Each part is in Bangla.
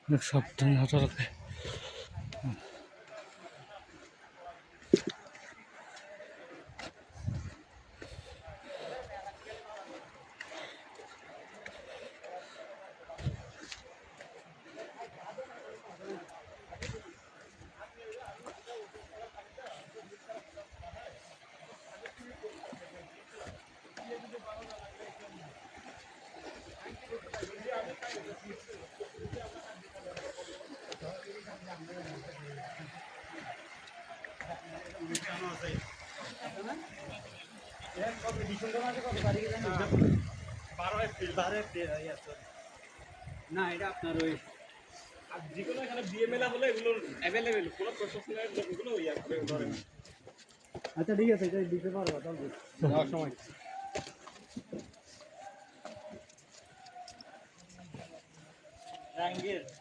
অনেক সাবধানে হাঁটা লাগে। না এটা আপনার ওই আর যেগুলো এখানে বিয়ে মেলা হলে এগুলো অ্যাভেলেবেল কোনো প্রশাসনের লোকগুলো ইয়া করে ধরে। আচ্ছা ঠিক আছে, এটা দিতে পারবো তাহলে যাওয়ার সময়।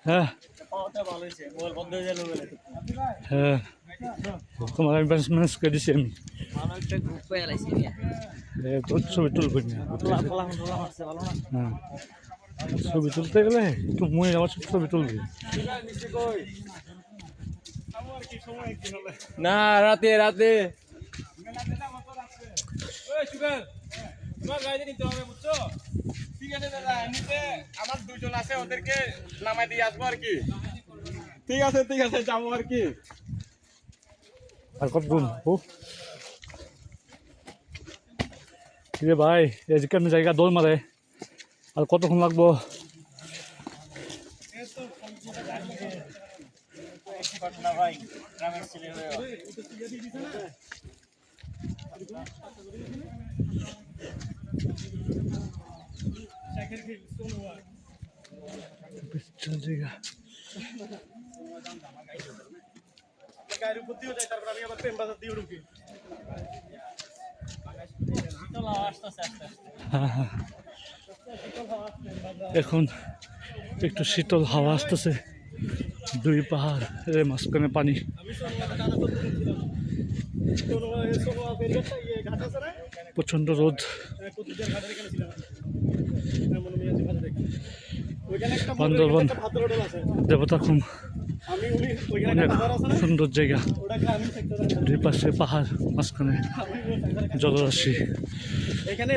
হ্যাঁ হ্যাঁ, তোমার আমি ম্যানেজ করে দিছি আমি। তোর ছবি তুলবো না। হ্যাঁ, ছবি তুলতে গেলে একটু মুয়ে আমার ছবি তুলবি না। রাতে রাতে ঠিক আছে দাদা, এমনিতে আমার দুজন আছে, ওদেরকে নামাই দিয়ে আসবো আর কি। ঠিক আছে যাবো আর কি। আর কত গুণ ও রে ভাই, এই যে কেমন জায়গা দৌড় মারে, আর কতক্ষণ লাগবো? জায়গা গায়ের উপর দিয়েও যাই, তারপর আমি আবার প্রেম বাজার দিয়ে ঢুকি। এখন একটু শীতল হাওয়া আসতেছে, দুই পাহাড় এর মাঝখানে পানি। প্রচন্ড রোদ। বান্দরবান দেবতাখুম অনেক সুন্দর জায়গা, দুই পাশে পাহাড়, মাঝখানে জলরাশি। এখানে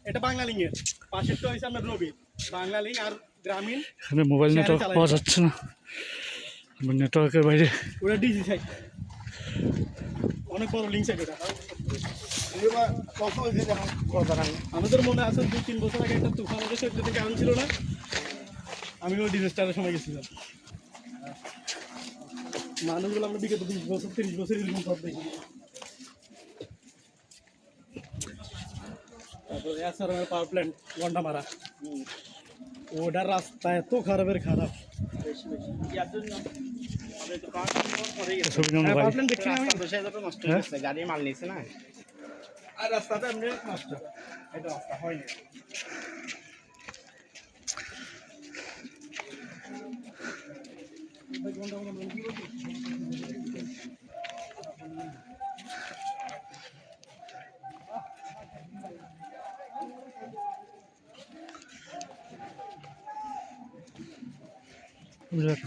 এটা বাংলালিং এর পাশেরটা হইছে আপনার রবি বাংলালিং আর গ্রামীণ। এখানে মোবাইল নেটওয়ার্ক পাওয়া যাচ্ছে না, নেটওয়ার্কের বাইরে। ওটা ডিজি সাইট, অনেক বড় লিঙ্ক সাইট ওটা। আমাদের মনে আছে 2-3 বছর আগে একটা তুফান এসে সেটা কেমন ছিল না, আমি ওই ডিজাস্টারের সময় গেছিলাম। মানুষগুলো আমরা বিগত 20 বছর 30 বছর এরকম সব দেখি। তারপরে এসআরএম পাওয়ার প্ল্যান্ট গন্ডা মারা, ওটার রাস্তা এত খারাপের খারাপ। গাড়ি মাল নিছে না, আর রাস্তাটা এমনি নষ্ট, এটা রাস্তা হয়নি।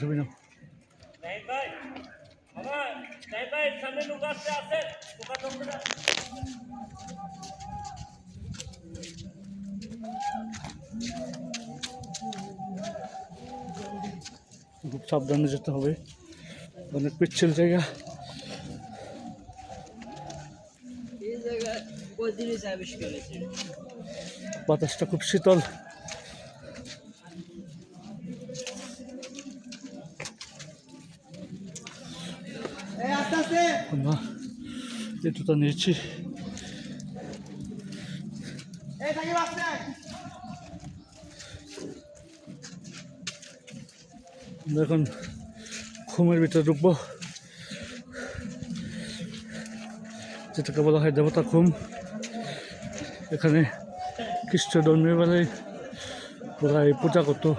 ছবি নাও। খুব সাবধানে যেতে হবে, অনেক পিচ্ছিল জায়গা। বাতাসটা খুব শীতল। আমরা জুতা নিয়েছি। এখন ঘুমের ভিতরে ঢুকবো, যেটাকে বলা হয় দেবতা ঘুম। এখানে খ্রিস্ট ধর্মীয় বেলায় ওরা পূজা করতো।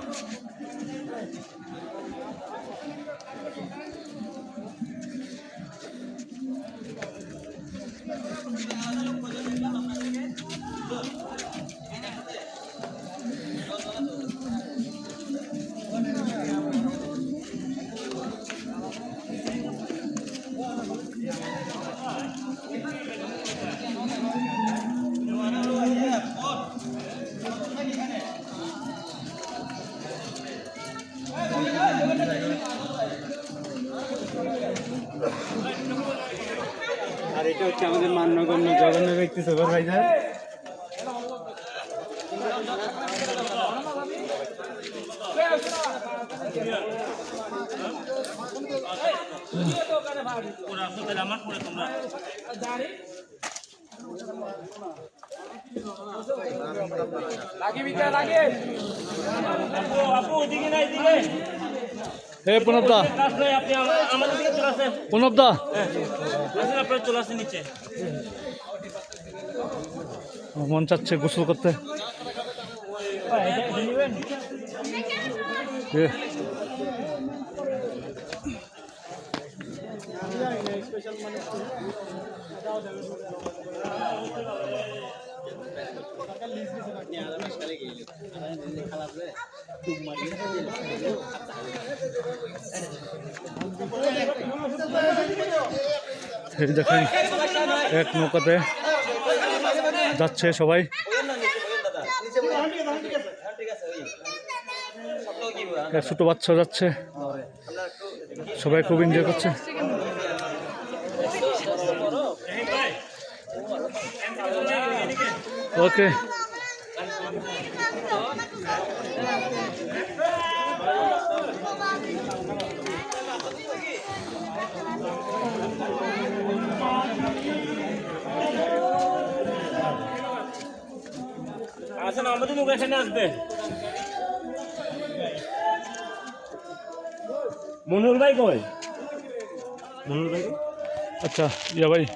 মান্যগণ্য জঘন্য ব্যক্তি সুপারভাইজার হে প্রণবদা, প্রণবদা, মন চাচ্ছে গোসল করতে। দেখেন এক নৌকাতে যাচ্ছে সবাই। ছোট বাচ্চা যাচ্ছে, সবাই খুব এনজয় করছে। ওকে, আসেন আমাদের লোক এখানে আসবে। মনুর ভাই কই? মনুর ভাই আচ্ছা ইয়া ভাই।